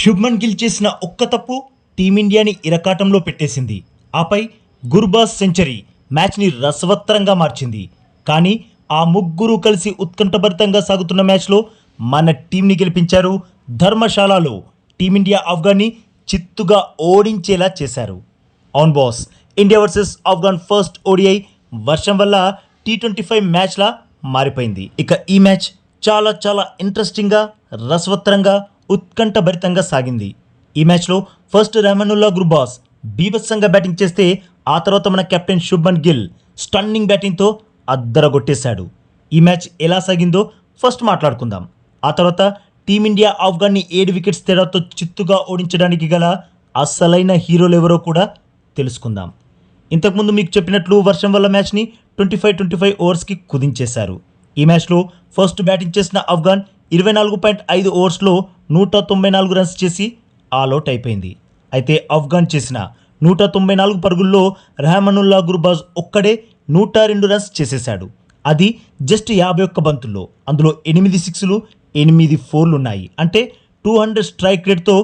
శుభ్మన్ గిల్ చేసిన ఒక్క తప్పు టీమిండియాని ఇరకాటంలో పెట్టేసింది. ఆపై గుర్బాజ్ సెంచరీ మ్యాచ్ని రసవత్తరంగా మార్చింది. కానీ ఆ ముగ్గురు కలిసి ఉత్కంఠభరితంగా సాగుతున్న మ్యాచ్లో మన టీంని గెలిపించారు. ధర్మశాలలో టీమిండియా ఆఫ్ఘన్ని చిత్తుగా ఓడించేలా చేశారు. అవును boss, India versus Afghan first ODI వర్షం వల్ల T25 మ్యాచ్లా మారిపోయింది. ఇక ఈ మ్యాచ్ చాలా చాలా ఇంట్రెస్టింగ్గా, రసవత్తరంగా, ఉత్కంఠభరితంగా సాగింది. ఈ మ్యాచ్లో ఫస్ట్ రెహమానుల్లా గుర్బాజ్ బీభత్సంగా బ్యాటింగ్ చేస్తే ఆ తర్వాత మన కెప్టెన్ శుభ్మన్ గిల్ స్టన్నింగ్ బ్యాటింగ్తో అద్దరగొట్టేశాడు. ఈ మ్యాచ్ ఎలా సాగిందో ఫస్ట్ మాట్లాడుకుందాం. ఆ తర్వాత టీమిండియా ఆఫ్ఘన్ని 7 వికెట్స్ తేడాతో చిత్తుగా ఓడించడానికి గల అసలైన హీరోలు ఎవరో కూడా తెలుసుకుందాం. ఇంతకుముందు మీకు చెప్పినట్లు వర్షం వల్ల మ్యాచ్ని 25 ఓవర్స్కి కుదించేశారు. ఈ మ్యాచ్లో ఫస్ట్ బ్యాటింగ్ చేసిన ఆఫ్ఘన్ 24.5 ఓవర్స్లో 194 రన్స్ చేసి ఆల్అవుట్ అయిపోయింది. అయితే ఆఫ్ఘన్ చేసిన 194 పరుగుల్లో రెహమానుల్లా గుర్బాజ్ ఒక్కడే 102 రన్స్ చేసేశాడు. అది జస్ట్ 51 బంతుల్లో. అందులో 8 సిక్స్లు 8 ఫోర్లు ఉన్నాయి. అంటే 200 స్ట్రైక్ రేట్తో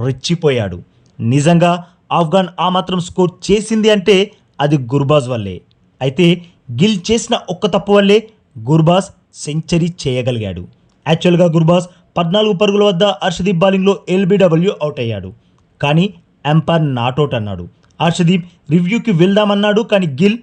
రెచ్చిపోయాడు. నిజంగా ఆఫ్ఘన్ ఆ మాత్రం స్కోర్ చేసింది అంటే అది గుర్బాజ్ వల్లే. అయితే గిల్ చేసిన ఒక్క తప్పు వల్లే గుర్బాజ్ సెంచరీ చేయగలిగాడు. యాక్చువల్గా గుర్బాజ్ 14 పరుగుల వద్ద హర్షదీప్ బౌలింగ్లో LBW అవుట్ అయ్యాడు. కానీ ఎంపైర్ నాట్అవుట్ అన్నాడు. హర్షదీప్ రివ్యూకి వెళ్దామన్నాడు, కానీ గిల్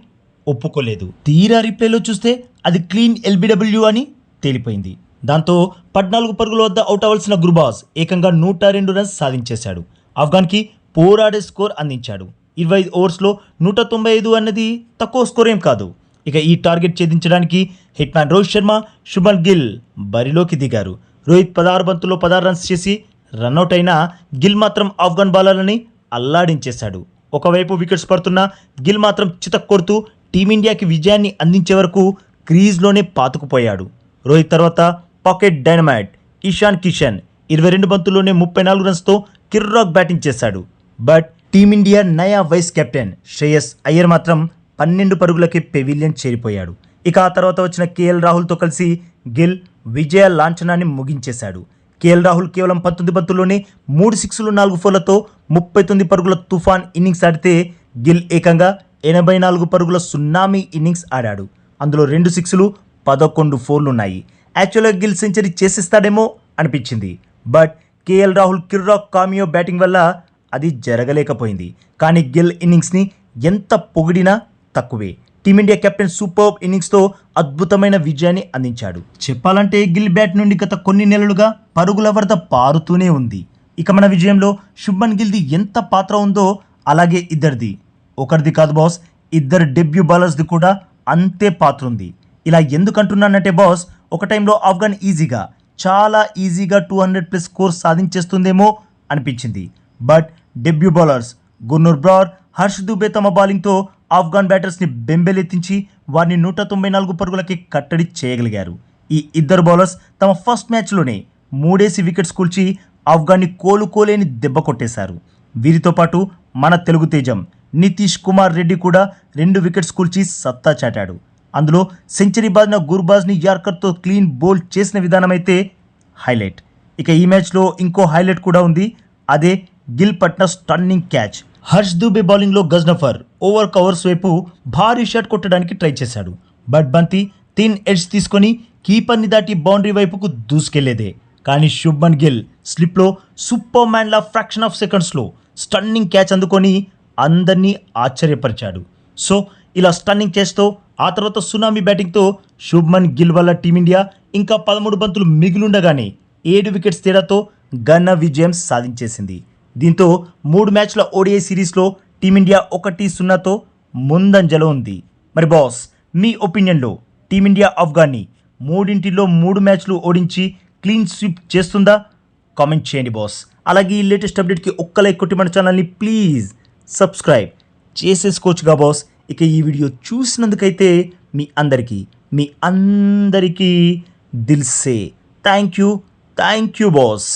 ఒప్పుకోలేదు. తీరా రిప్లేలో చూస్తే అది క్లీన్ LBW అని తేలిపోయింది. దాంతో 14 పరుగుల వద్ద అవుట్ అవ్వాల్సిన గుర్బాజ్ ఏకంగా 102 రన్స్ సాధించేశాడు. ఆఫ్ఘన్కి పోరాడే స్కోర్ అందించాడు. 25 ఓవర్స్లో 195 అన్నది తక్కువ స్కోర్ ఏం కాదు. ఇక ఈ టార్గెట్ ఛేదించడానికి హిట్ మ్యాన్ రోహిత్ శర్మ, శుభ్మన్ గిల్ బరిలోకి దిగారు. రోహిత్ 16 బంతుల్లో 16 రన్స్ చేసి రన్అట్ అయినా గిల్ మాత్రం ఆఫ్ఘన్ బౌలర్లని అల్లాడించేశాడు. ఒకవైపు వికెట్స్ పడుతున్నా గిల్ మాత్రం చితక్కొడుతూ టీమిండియాకి విజయాన్ని అందించే వరకు క్రీజ్లోనే పాతుకుపోయాడు. రోహిత్ తర్వాత పాకెట్ డైనమైట్ ఇషాన్ కిషన్ 22 బంతుల్లోనే 34 రన్స్తో కిర్రాక్ బ్యాటింగ్ చేశాడు. బట్ టీమిండియా నయా వైస్ కెప్టెన్ శ్రేయస్ అయ్యర్ మాత్రం 12 పరుగులకే పెవిలియన్ చేరిపోయాడు. ఇక ఆ తర్వాత వచ్చిన KL రాహుల్తో కలిసి గిల్ విజయ లాంఛనాన్ని ముగించేశాడు. KL రాహుల్ కేవలం 19 బంతుల్లోనే 3 సిక్స్లు 4 ఫోర్లతో 39 పరుగుల తుఫాన్ ఇన్నింగ్స్ ఆడితే గిల్ ఏకంగా 84 పరుగుల సున్నామీ ఇన్నింగ్స్ ఆడాడు. అందులో 2 సిక్స్లు 11 ఫోర్లు ఉన్నాయి. యాక్చువల్గా గిల్ సెంచరీ చేసేస్తాడేమో అనిపించింది. బట్ KL రాహుల్ కిర్రాక్ కామియో బ్యాటింగ్ వల్ల అది జరగలేకపోయింది. కానీ గిల్ ఇన్నింగ్స్ని ఎంత పొగిడినా తక్కువే. టీమిండియా కెప్టెన్ సూపర్బ్ ఇన్నింగ్స్తో అద్భుతమైన విజయాన్ని అందించాడు. చెప్పాలంటే గిల్ బ్యాట్ నుండి గత కొన్ని నెలలుగా పరుగుల వరద పారుతూనే ఉంది. ఇక మన విజయంలో శుభ్మన్ గిల్ది ఎంత పాత్ర ఉందో అలాగే ఇద్దరిది, ఒకరిది కాదు బాస్, ఇద్దరు డెబ్యూ బౌలర్స్ది కూడా అంతే పాత్ర ఉంది. ఇలా ఎందుకంటున్నానంటే బాస్, ఒక టైంలో ఆఫ్ఘన్ చాలా ఈజీగా 200+ స్కోర్ సాధించేస్తుందేమో అనిపించింది. But debut bowlers Gurnoor Brar, Harsh Dubey తమ బౌలింగ్తో ఆఫ్ఘన్ బ్యాటర్స్ని బెంబేలెత్తించి వారిని 194 పరుగులకి కట్టడి చేయగలిగారు. ఈ ఇద్దరు బౌలర్స్ తమ ఫస్ట్ మ్యాచ్లోనే 3 వికెట్స్ కూల్చి ఆఫ్ఘన్ని కోలుకోలేని దెబ్బ కొట్టేశారు. వీరితో పాటు మన తెలుగు తేజం నితీష్ కుమార్ రెడ్డి కూడా 2 వికెట్స్ కూల్చి సత్తా చాటాడు. అందులో సెంచరీ బాదిన గుర్బాజ్ని యార్కర్తో క్లీన్ బౌల్ చేసిన విధానం అయితే హైలైట్. ఇక ఈ మ్యాచ్లో ఇంకో హైలైట్ కూడా ఉంది. అదే గిల్ పట్న స్టన్నింగ్ క్యాచ్. హర్ష్ దూబే బౌలింగ్లో గజ్నఫర్ ఓవర్ కవర్స్ వైపు భారీ షాట్ కొట్టడానికి ట్రై చేశాడు. బట్ బంతి థిన్ ఎడ్జ్ తీసుకొని కీపర్ని దాటి బౌండరీ వైపుకు దూసుకెళ్లేదే. కానీ శుభ్మన్ గిల్ స్లిప్లో సూపర్ మ్యాన్లా ఫ్రాక్షన్ ఆఫ్ సెకండ్స్లో స్టన్నింగ్ క్యాచ్ అందుకొని అందరినీ ఆశ్చర్యపరిచాడు. సో ఇలా స్టన్నింగ్ క్యాచ్తో ఆ తర్వాత సునామీ బ్యాటింగ్తో శుభ్మన్ గిల్ వల్ల టీమిండియా ఇంకా 13 బంతులు మిగిలుండగానే 7 వికెట్స్ తేడాతో ఘన విజయం సాధించేసింది. దీంతో 3 మ్యాచ్ల ODI సిరీస్లో టీమిండియా 1-0తో ముందంజలో ఉంది. మరి బాస్, మీ ఒపీనియన్లో టీమిండియా ఆఫ్ఘన్ని 3 మ్యాచ్లు ఓడించి క్లీన్ స్వీప్ చేస్తుందా? కామెంట్ చేయండి బాస్. అలాగే ఈ లేటెస్ట్ అప్డేట్కి ఒక్క లైక్ కొట్టి మన ఛానల్ని ప్లీజ్ సబ్స్క్రైబ్ చేసేసుకోవచ్చుగా బాస్. ఇక ఈ వీడియో చూసినందుకైతే మీ అందరికీ దిల్సే థ్యాంక్ యూ బాస్.